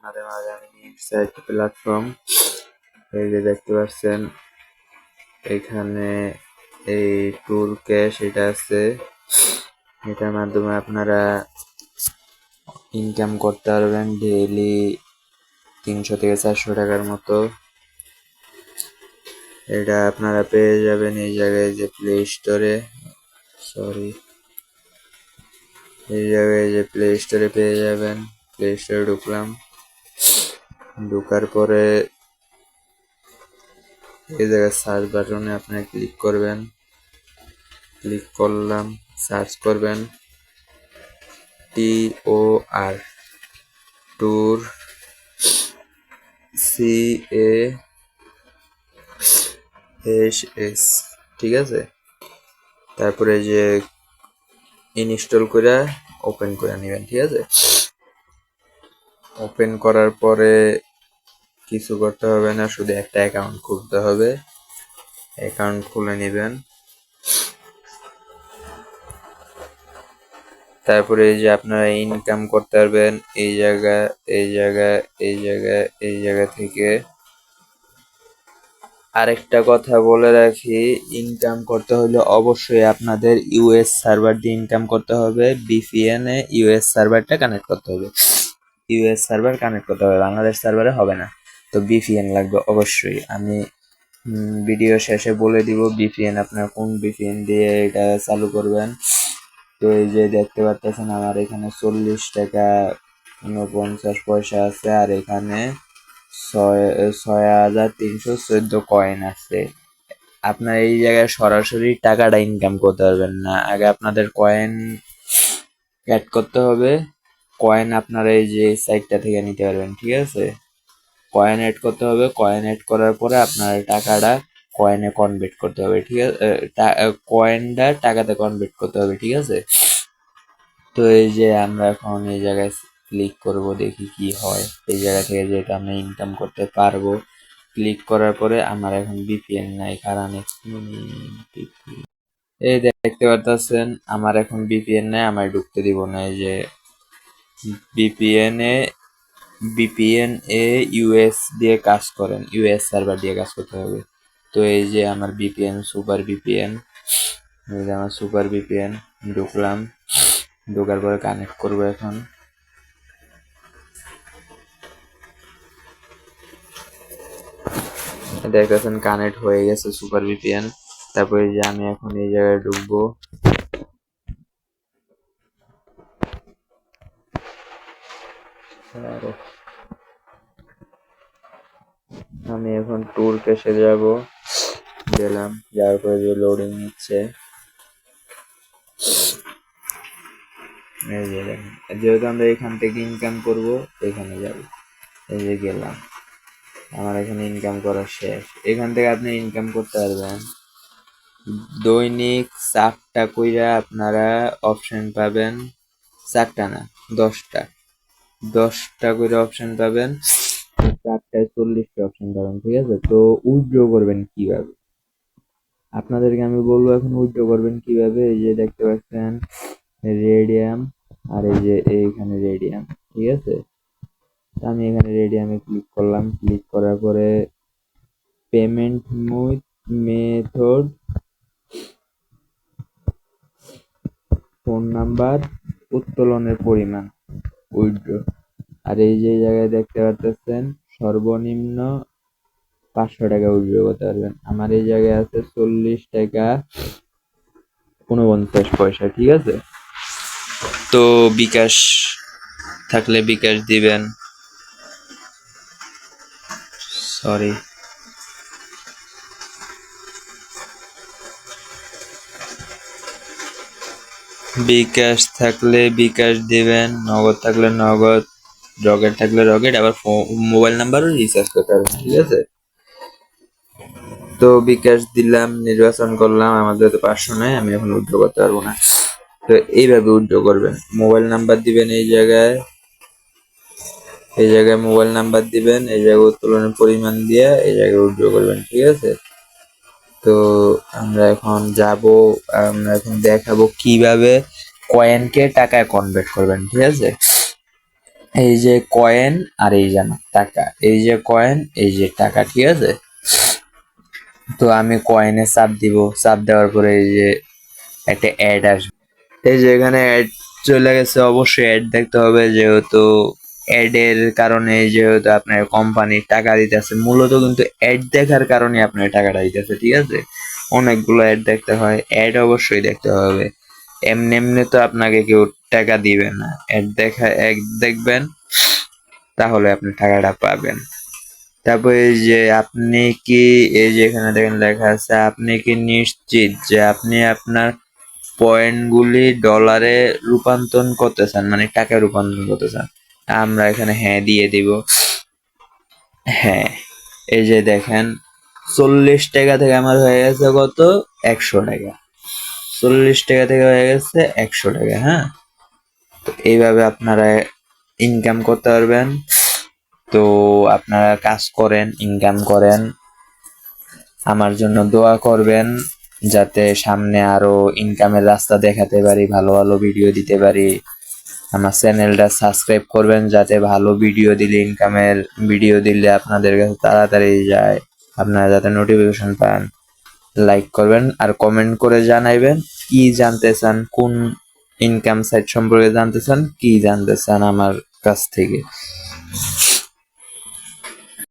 আপনাদের মাঝে আমি নিয়ে এসেছি একটা প্ল্যাটফর্ম। এই যে দেখতে পাচ্ছেন এখানে এই ট্যুর ক্যাশ এটা আছে, এটার মাধ্যমে আপনারা ইনকাম করতে পারবেন ডেইলি 300 থেকে 400 টাকার মতো। এটা আপনারা পেয়ে যাবেন এই জায়গায় যে প্লে স্টোরে, এই জায়গায় যে প্লে স্টোরে পেয়ে যাবেন। প্লে স্টোরে ঢুকলাম, ঢোকার পরে এই জায়গায় সার্চ বাটনে আপনি ক্লিক করবেন। ক্লিক করলাম, সার্চ করবেন TOR ট্যুর CASS, ঠিক আছে। তারপরে যে ইনস্টল করে ওপেন করে নেবেন, ঠিক আছে। ওপেন করার পরে কিছু করতে হবে না, শুধু একটা অ্যাকাউন্ট খুলতে হবে। অ্যাকাউন্ট খুলে নেবেন। তারপরে এই যে আপনারা ইনকাম করতে পারবেন এই জায়গা থেকে। আরেকটা কথা বলে রাখি, ইনকাম করতে হলে অবশ্যই আপনাদের ইউএস সার্ভার দিয়ে ইনকাম করতে হবে। VPN এ ইউএস সার্ভারটা কানেক্ট করতে হবে, ইউএস সার্ভার কানেক্ট করতে হবে, বাংলাদেশ সার্ভারে হবে না। তো VPN লাগবে অবশ্যই। আমি ভিডিও শেষে বলে দিব VPN আপনার কোন VPN দিয়ে এটা চালু করবেন। তো এই যে দেখতে পাচ্ছেন আমার এখানে 40 টাকা 49 পয়সা আছে, আর এখানে 6314 কয়েন আছে। আপনার এই জায়গায় সরাসরি টাকাটা ইনকাম করতে পারবেন না, আগে আপনাদের কয়েন অ্যাড করতে হবে। কয়েন আপনারা এই যে সাইটটা থেকে নিতে পারবেন, ঠিক আছে। কয়েন অ্যাড করতে হবে, কয়েন অ্যাড করার পরে আপনার টাকাটা কয়েনে কনভার্ট করতে হবে, ঠিক আছে। কয়েনটা টাকাতে কনভার্ট করতে হবে, ঠিক আছে। তো এই যে আমরা এখন এই জায়গায় ক্লিক করব, দেখি কি হয়। এই জায়গা থেকে যেটা আমরা ইনকাম করতে পারবো। ক্লিক করার পরে আমার এখন VPN নাই, কারণ এই দেখতে পাচ্ছেন আমার এখন VPN নাই, আমার ঢুকতে দিব না। এই যে VPN এ ইউএস দিয়ে কাজ করেন, ইউএস সার্ভার দিয়ে কাজ করতে হবে। তো এই যে আমার VPN সুপার VPN, এই যে আমার সুপার VPN, ঢুকলাম। ঢোকার পরে কানেক্ট করব এখন। দেখতেছেন কানেক্ট হয়ে গেছে সুপার VPN। তারপরে যে আমি এখন এই জায়গায় ঢুকবো। আমি এখন ট্যুর ক্যাশে যাব, গেলাম, যাওয়ার পরে যে লোডিং নিচ্ছে। এই যে যেহেতু আমরা এখান থেকে ইনকাম করব, এখানে যাব। এই যে গেলাম, আমার এখানে ইনকাম করা শেষ। এখান থেকে আপনি ইনকাম করতে পারবেন দৈনিক 4টা কইরা আপনারা অপশন পাবেন। 4টা না, 10টা করে অপশন পাবেন। 4টায় 40টা অপশন পাবেন, ঠিক আছে। তো উইথড্র করবেন কিভাবে আপনাদেরকে আমি বলবো। এখন উইথড্র করবেন কিভাবে, এই যে দেখতে পাচ্ছেন রেডিয়াম, আর এই যে এইখানে রেডিয়াম, ঠিক আছে। আমি এখানে রেডিয়ামে ক্লিক করলাম। ক্লিক করার পরে পেমেন্ট মেথড, ফোন নাম্বার, উত্তোলনের পরিমাণ, উইথড্র। আর এই যে জায়গায় দেখতে পাচ্ছেন সর্বনিম্ন 500 টাকা উইথড্র করতে পারবেন। আমার এই জায়গায় আছে 40 টাকা 49 পয়সা, ঠিক আছে। তো বিকাশ থাকলে বিকাশ দিবেন, সরি। বিকাশ থাকলে বিকাশ দিবেন, নগদ থাকলে নগদ, রকেট থাকলে রকেট, আবার মোবাইল নাম্বারও রিচার্জ করতে পারবেন, ঠিক আছে। তো বিকাশ দিলাম, নির্বাচন করলাম। আমাদের তো 500 নাই, আমি এখন উইথড্র করতে পারবো না। তো এইভাবে উইথড্র করবেন। মোবাইল নাম্বার দিবেন এই জায়গায়, মোবাইল নাম্বার দিবেন, এই জায়গায় উত্তোলনের পরিমাণ দিয়ে এই জায়গায় উইথড্র করবেন, ঠিক আছে। তো আমরা এখন দেখাবো কিভাবে কয়েনকে টাকায় কনভার্ট করবেন, ঠিক আছে। এই যে কয়েন আর এই যে আমার টাকা, এই যে কয়েন এই যে টাকা, ঠিক আছে। তো আমি কয়েনে চাপ দিব, চাপ দেওয়ার পরে এই যে একটা অ্যাড আসবে, এই যে এখানে অ্যাড চলে গেছে। অবশ্যই অ্যাড দেখতে হবে, যেহেতু অ্যাড এর কারণে যেহেতু আপনার কোম্পানি টাকা দিতেছে, মূলত কিন্তু অ্যাড দেখার কারণে আপনার টাকাটা দিতেছে, ঠিক আছে। অনেকগুলো অ্যাড দেখতে হয়, অ্যাড অবশ্যই দেখতে হবে। এমনি এমনি তো আপনাকে কেউ টাকা দিবে না, অ্যাড দেখবেন, তাহলে আপনি টাকাটা পাবেন। তারপর এই যে আপনি কি, এই যে এখানে দেখেন লেখা আছে, আপনি কি নিশ্চিত যে আপনি আপনার পয়েন্টগুলি ডলারে রূপান্তর করতে চান, মানে টাকা রূপান্তর করতে চান? আমরা এখানে হ্যাঁ দিয়ে দিব। হ্যাঁ, এই যে দেখেন 40 টাকা থেকে আমার হয়ে গেছে কত, 100 টাকা। 40 টাকা থেকে হয়ে গেছে 100 টাকা। হ্যাঁ, তো এইভাবে আপনারা ইনকাম করতে পারবেন। তো আপনারা কাজ করেন, ইনকাম করেন, আমার জন্য দোয়া করবেন, যাতে সামনে আরো ইনকামের রাস্তা দেখাতে পারি, ভালো ভালো ভিডিও দিতে পারি। আমার চ্যানেলটা সাবস্ক্রাইব করবেন, যাতে ভালো ভিডিও দিলে, ইনকামের ভিডিও দিলে আপনাদের কাছে তাড়াতাড়ি যায়, আপনারা যাতে নোটিফিকেশন পান। লাইক করবেন আর কমেন্ট করে জানাইবেন কি জানতে চান, কোন ইনকাম সাইট সম্পর্কে জানতে চান, কি জানতে চান আমার কাছ থেকে।